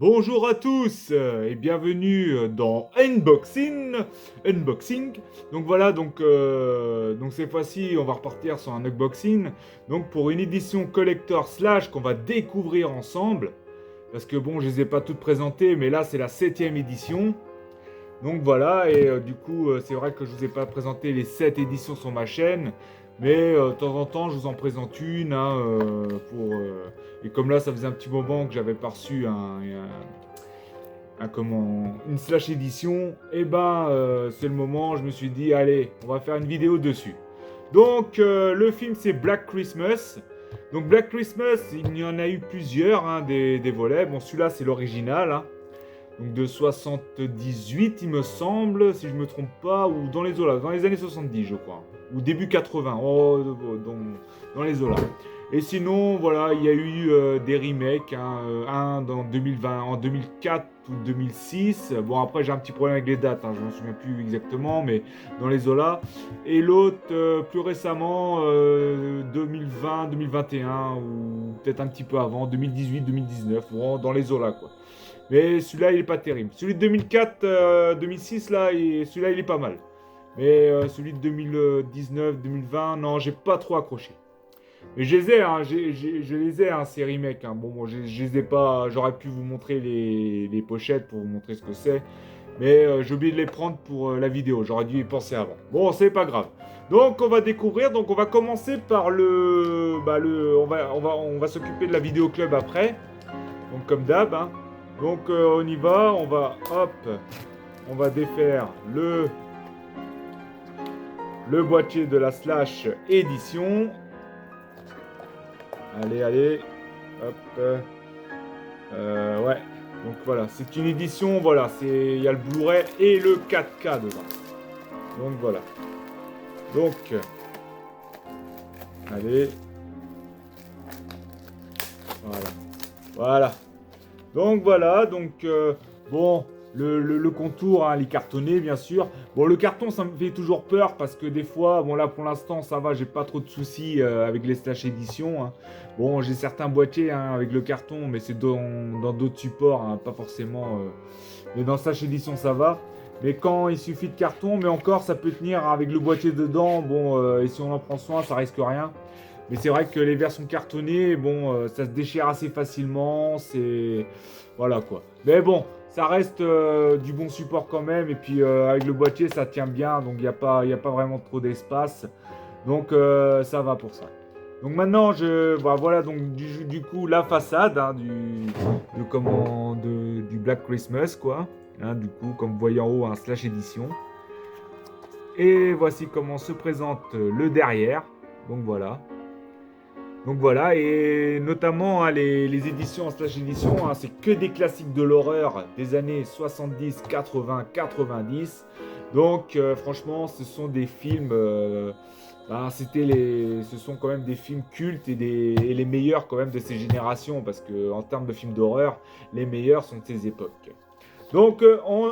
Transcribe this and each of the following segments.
Bonjour à tous et bienvenue dans Unboxing. Donc voilà, donc cette fois-ci, on va repartir sur un unboxing. Donc pour une édition collector slash qu'on va découvrir ensemble. Parce que bon, je les ai pas toutes présentées, mais là c'est la 7e édition. Donc voilà, et du coup, c'est vrai que je vous ai pas présenté les 7 éditions sur ma chaîne, mais de temps en temps, je vous en présente une, hein, et comme là, ça faisait un petit moment que j'avais pas reçu une slash édition, et ben, c'est le moment, je me suis dit, allez, on va faire une vidéo dessus. Donc, le film, c'est Black Christmas. Donc, Black Christmas, il y en a eu plusieurs, hein, des volets. Bon, celui-là, c'est l'original, hein. Donc de 78, il me semble, si je me trompe pas, ou dans les eaux-là, dans les années 70, je crois. Ou début 80, dans les eaux-là. Et sinon, voilà, il y a eu des remakes, hein, un dans 2020, en 2004 ou 2006. Bon, après, j'ai un petit problème avec les dates, hein, je m'en souviens plus exactement, mais dans les eaux-là. Et l'autre, plus récemment, 2020, 2021, ou peut-être un petit peu avant, 2018, 2019, bon, dans les eaux-là, quoi. Mais celui-là, il est pas terrible. Celui de 2004, 2006, là, celui-là, il est pas mal. Mais celui de 2019, 2020, non, j'ai pas trop accroché. Mais je les ai, hein, je les ai, hein, ces remakes. Hein. Bon, je les ai pas. J'aurais pu vous montrer les pochettes pour vous montrer ce que c'est. Mais j'ai oublié de les prendre pour la vidéo. J'aurais dû y penser avant. Bon, c'est pas grave. Donc, on va découvrir. Donc, on va commencer par on va s'occuper de la vidéo club après. Donc, comme d'hab, hein. Donc on y va, on va défaire le boîtier de la slash édition. Allez, hop, ouais. Donc voilà, c'est une édition, voilà, il y a le Blu-ray et le 4K dedans. Donc voilà. Donc, allez, voilà. Donc voilà, bon, le contour, hein, les cartonnés bien sûr. Bon, le carton, ça me fait toujours peur parce que des fois, bon là pour l'instant ça va, j'ai pas trop de soucis avec les slash éditions. Hein. Bon, j'ai certains boîtiers, hein, avec le carton, mais c'est dans d'autres supports, hein, pas forcément. Mais dans slash édition ça va. Mais quand il suffit de carton, mais encore ça peut tenir avec le boîtier dedans. Bon, et si on en prend soin, ça risque rien. Mais c'est vrai que les versions cartonnées, bon, ça se déchire assez facilement, c'est... Voilà quoi. Mais bon, ça reste du bon support quand même, et puis avec le boîtier, ça tient bien, donc il y a pas vraiment trop d'espace. Donc ça va pour ça. Donc maintenant, voilà, donc du coup, la façade, hein, du Black Christmas, quoi. Hein, du coup, comme vous voyez en haut, un slash édition. Et voici comment se présente le derrière. Donc voilà. Donc voilà, et notamment hein, les éditions en slash édition, hein, c'est que des classiques de l'horreur des années 70, 80, 90. Donc franchement, ce sont des films, ce sont quand même des films cultes et les meilleurs quand même de ces générations, parce que en termes de films d'horreur, les meilleurs sont de ces époques. Donc on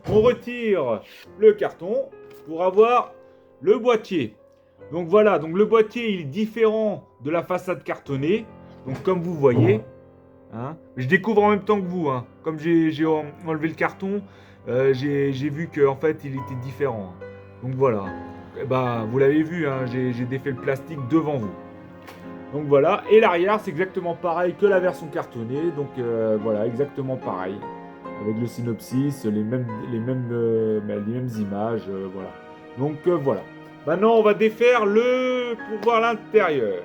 retire le carton pour avoir le boîtier. Donc voilà, donc le boîtier il est différent de la façade cartonnée. Donc comme vous voyez, hein, je découvre en même temps que vous. Hein. Comme j'ai enlevé le carton, j'ai vu qu'en fait il était différent. Hein. Donc voilà, et bah, vous l'avez vu, hein, j'ai défait le plastique devant vous. Donc voilà, et l'arrière c'est exactement pareil que la version cartonnée. Donc voilà, exactement pareil. Avec le synopsis, les mêmes images, voilà. Donc voilà. Maintenant, on va défaire pour voir l'intérieur.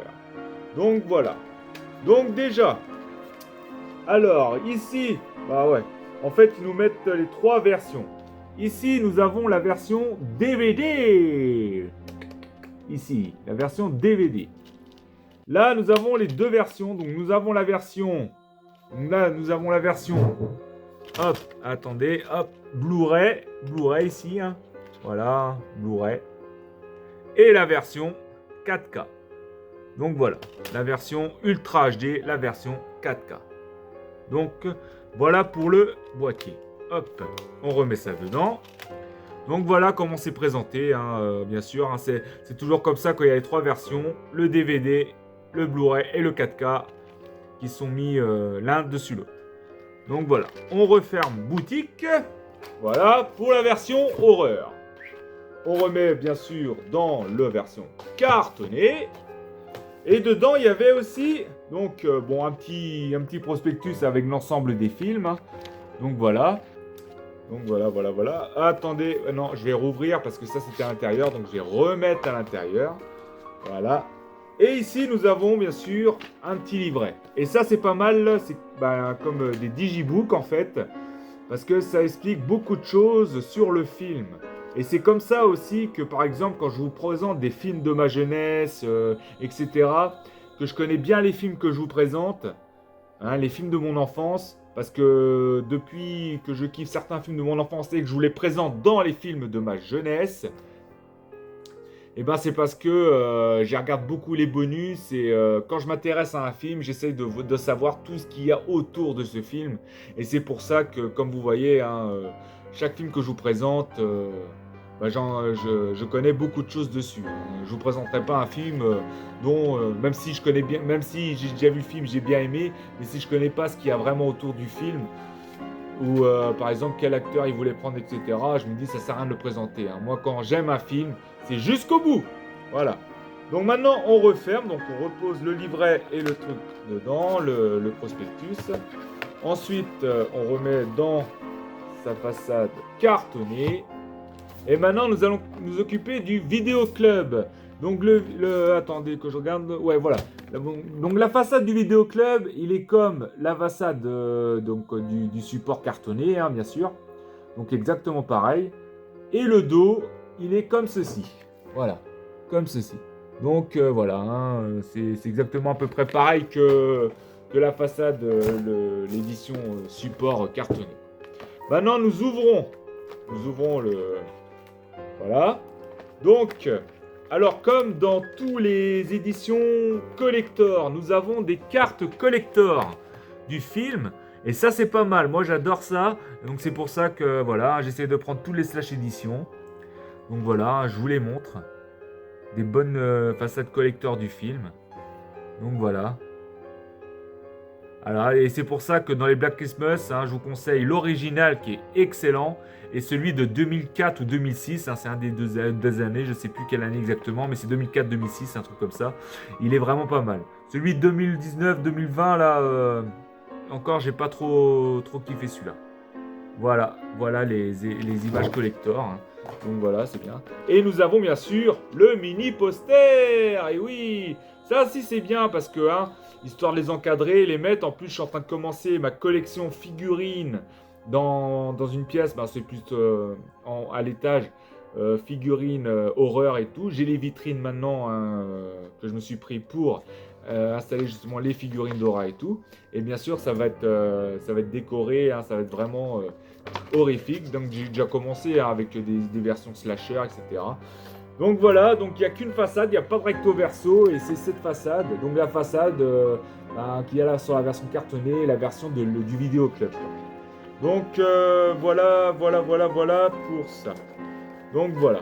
Donc voilà. Donc déjà, alors ici, bah ouais, en fait, ils nous mettent les trois versions. Ici, nous avons la version DVD. Ici, la version DVD. Là, nous avons les deux versions. Donc nous avons la version. Là, nous avons la version. Hop, attendez, hop, Blu-ray ici, hein. Voilà, Blu-ray. Et la version 4K. Donc voilà, la version Ultra HD, la version 4K. Donc voilà pour le boîtier. Hop, on remet ça dedans. Donc voilà comment c'est présenté, hein, bien sûr. Hein, c'est toujours comme ça quand il y a les trois versions, le DVD, le Blu-ray et le 4K qui sont mis l'un dessus l'autre. Donc voilà, on referme boutique. Voilà, pour la version horreur. On remet bien sûr dans la version cartonnée. Et dedans, il y avait aussi donc bon un petit prospectus avec l'ensemble des films. Hein. Donc voilà. Donc voilà. Attendez, non, je vais rouvrir parce que ça c'était à l'intérieur, donc je vais remettre à l'intérieur. Voilà. Et ici, nous avons bien sûr un petit livret. Et ça, c'est pas mal, c'est comme des digibooks en fait, parce que ça explique beaucoup de choses sur le film. Et c'est comme ça aussi que, par exemple, quand je vous présente des films de ma jeunesse, etc., que je connais bien les films que je vous présente, hein, les films de mon enfance, parce que depuis que je kiffe certains films de mon enfance et que je vous les présente dans les films de ma jeunesse, et ben c'est parce que j'y regarde beaucoup les bonus et quand je m'intéresse à un film, j'essaye de savoir tout ce qu'il y a autour de ce film. Et c'est pour ça que, comme vous voyez, hein, chaque film que je vous présente, je connais beaucoup de choses dessus. Je vous présenterai pas un film dont, même si je connais bien, même si j'ai déjà vu le film, j'ai bien aimé, mais si je connais pas ce qu'il y a vraiment autour du film, ou par exemple quel acteur il voulait prendre, etc., je me dis ça sert à rien de le présenter. Hein. Moi, quand j'aime un film, c'est jusqu'au bout. Voilà. Donc maintenant, on referme, donc on repose le livret et le truc dedans, le prospectus. Ensuite, on remet dans sa façade cartonnée. Et maintenant, nous allons nous occuper du vidéo club. Donc attendez que je regarde. Ouais, voilà. Donc la façade du vidéo club, il est comme la façade du support cartonné, hein, bien sûr. Donc exactement pareil. Et le dos, il est comme ceci. Voilà, comme ceci. Donc voilà, hein, c'est exactement à peu près pareil que la façade, l'édition support cartonné. Maintenant, nous ouvrons le... Voilà. Donc, alors comme dans tous les éditions collector, nous avons des cartes collector du film. Et ça, c'est pas mal. Moi, j'adore ça. Donc, c'est pour ça que, voilà, j'essaie de prendre tous les slash éditions. Donc, voilà, je vous les montre. Des bonnes façades collector du film. Donc, voilà. Alors, et c'est pour ça que dans les Black Christmas, hein, je vous conseille l'original qui est excellent et celui de 2004 ou 2006, hein, c'est un des deux années, je ne sais plus quelle année exactement, mais c'est 2004-2006, un truc comme ça. Il est vraiment pas mal. Celui de 2019-2020, là, encore, j'ai pas trop kiffé celui-là. Voilà les images collector. Hein. Donc voilà, c'est bien. Et nous avons bien sûr le mini poster. Et oui, ça aussi c'est bien parce que, hein, histoire de les encadrer, les mettre. En plus, je suis en train de commencer ma collection figurines dans une pièce. C'est plus à l'étage. Figurines horreur et tout. J'ai les vitrines maintenant hein, que je me suis pris pour installer justement les figurines d'horreur et tout. Et bien sûr, ça va être décoré, hein, ça va être vraiment horrifique. Donc j'ai déjà commencé hein, avec des versions slasher, etc. Donc voilà, donc il n'y a qu'une façade, il n'y a pas de recto verso et c'est cette façade. Donc la façade qu'il y a là sur la version cartonnée et la version du vidéo club. Donc voilà pour ça. Donc voilà.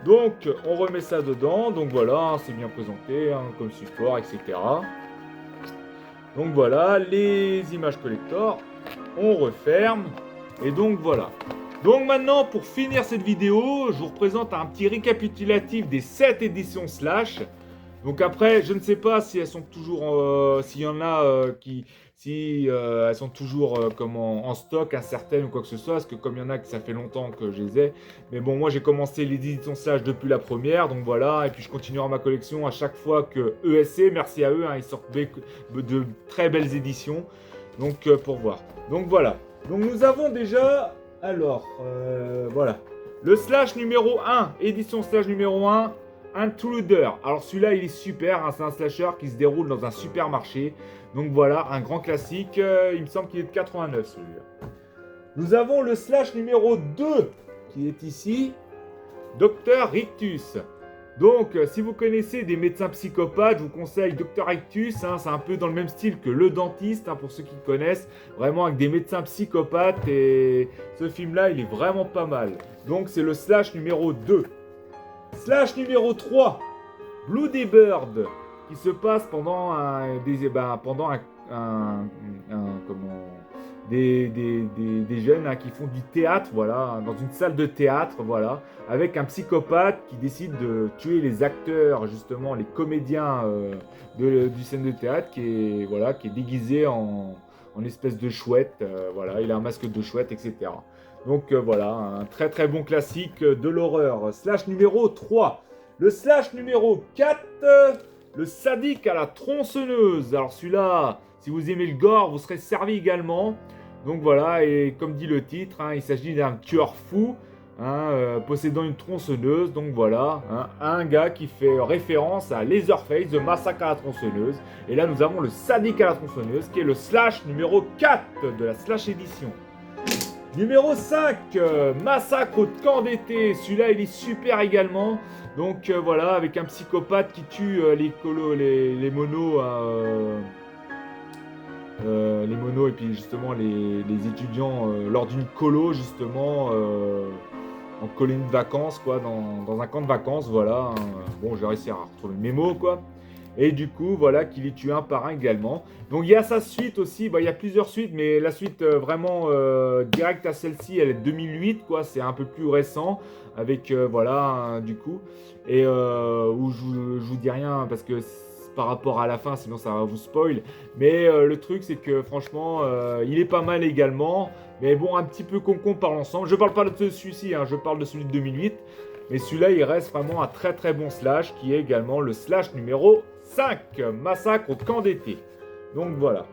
Donc on remet ça dedans. Donc voilà, c'est bien présenté hein, comme support, etc. Donc voilà, les images collector. On referme. Et donc voilà. Donc maintenant, pour finir cette vidéo, je vous représente un petit récapitulatif des 7 éditions Slash. Donc après, je ne sais pas si elles sont toujours, s'il y en a si elles sont toujours en stock, certaines ou quoi que ce soit, parce que comme il y en a que ça fait longtemps que je les ai. Mais bon, moi j'ai commencé l'édition Slash depuis la première, donc voilà, et puis je continuerai ma collection à chaque fois que ESC, merci à eux, hein, ils sortent de très belles éditions, donc pour voir. Donc voilà, donc nous avons déjà, alors, voilà, le Slash numéro 1, édition Slash numéro 1, Intruder. Alors celui-là il est super, hein, c'est un slasher qui se déroule dans un supermarché. Donc voilà, un grand classique, il me semble qu'il est de 89 celui-là. Nous avons le slash numéro 2 qui est ici, Dr Rictus. Donc si vous connaissez des médecins psychopathes, je vous conseille Dr Rictus, hein, c'est un peu dans le même style que Le Dentiste, hein, pour ceux qui connaissent, vraiment avec des médecins psychopathes et ce film-là il est vraiment pas mal. Donc c'est le slash numéro 2. Slash numéro 3, Bloody Bird, qui se passe pendant des jeunes qui font du théâtre, voilà, dans une salle de théâtre, voilà, avec un psychopathe qui décide de tuer les acteurs, justement, les comédiens du scène de théâtre, qui est déguisé en espèce de chouette, voilà, il a un masque de chouette, etc. Donc voilà, un très très bon classique de l'horreur. Slash numéro 3. Le slash numéro 4, le sadique à la tronçonneuse. Alors celui-là, si vous aimez le gore, vous serez servi également. Donc voilà, et comme dit le titre, il s'agit d'un tueur fou, possédant une tronçonneuse. Donc voilà, un gars qui fait référence à Leatherface, The Massacre à la tronçonneuse. Et là, nous avons le sadique à la tronçonneuse, qui est le slash numéro 4 de la slash édition. Numéro 5, Massacre au camp d'été. Celui-là, il est super également. Donc voilà, avec un psychopathe qui tue les monos, les monos et puis justement les étudiants lors d'une colo, justement, en colonie de vacances, quoi, dans un camp de vacances, voilà. Bon, j'ai réussi à retrouver mes mots, quoi. Et du coup, voilà, qu'il les tue un par un également. Donc il y a sa suite aussi, il y a plusieurs suites, mais la suite vraiment directe à celle-ci, elle est 2008, quoi, c'est un peu plus récent, avec, voilà, du coup, et où je vous dis rien, parce que par rapport à la fin, sinon ça va vous spoil, mais le truc, c'est que franchement, il est pas mal également, mais bon, un petit peu con par l'ensemble. Je parle pas de celui-ci, je parle de celui de 2008, mais celui-là, il reste vraiment un très très bon slash, qui est également le slash numéro 5, Massacre au camp d'été. Donc voilà.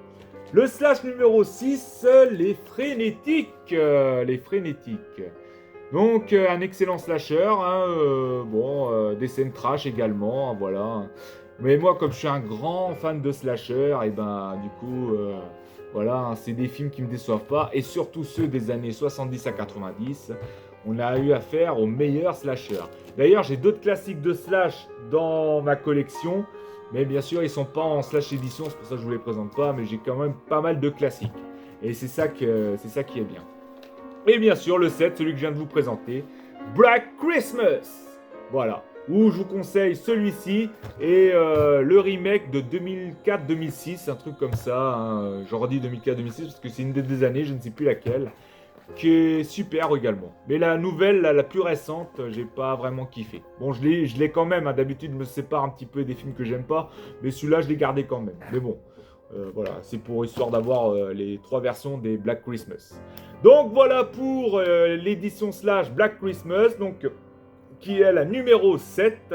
Le slash numéro 6, les frénétiques. Donc un excellent slasher, des scènes trash également, voilà. Mais moi, comme je suis un grand fan de slasher, et ben du coup, voilà, c'est des films qui me déçoivent pas, et surtout ceux des années 70 à 90. On a eu affaire aux meilleurs slashers. D'ailleurs, j'ai d'autres classiques de slash dans ma collection, mais bien sûr, ils ne sont pas en slash édition, c'est pour ça que je ne vous les présente pas, mais j'ai quand même pas mal de classiques. Et c'est ça qui est bien. Et bien sûr, le 7, celui que je viens de vous présenter, Black Christmas. Voilà, où je vous conseille celui-ci et le remake de 2004-2006, un truc comme ça. J'aurais dit 2004-2006 parce que c'est une des années, je ne sais plus laquelle, qui est super également. Mais la nouvelle, la plus récente, j'ai pas vraiment kiffé. Bon, je l'ai quand même, d'habitude je me sépare un petit peu des films que j'aime pas, mais celui-là je l'ai gardé quand même. Mais bon, voilà, c'est pour histoire d'avoir les 3 versions des Black Christmas. Donc voilà pour l'édition slash Black Christmas, donc qui est la numéro 7.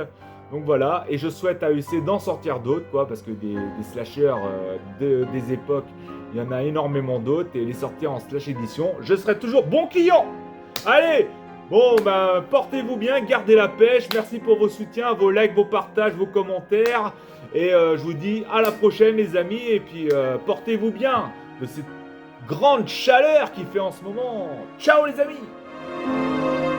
Donc voilà, et je souhaite à UC d'en sortir d'autres, quoi, parce que des slashers des époques, il y en a énormément d'autres, et les sortir en slash édition, je serai toujours bon client. Allez, bon, portez-vous bien, gardez la pêche, merci pour vos soutiens, vos likes, vos partages, vos commentaires, et je vous dis à la prochaine les amis, et puis portez-vous bien de cette grande chaleur qu'il fait en ce moment. Ciao les amis.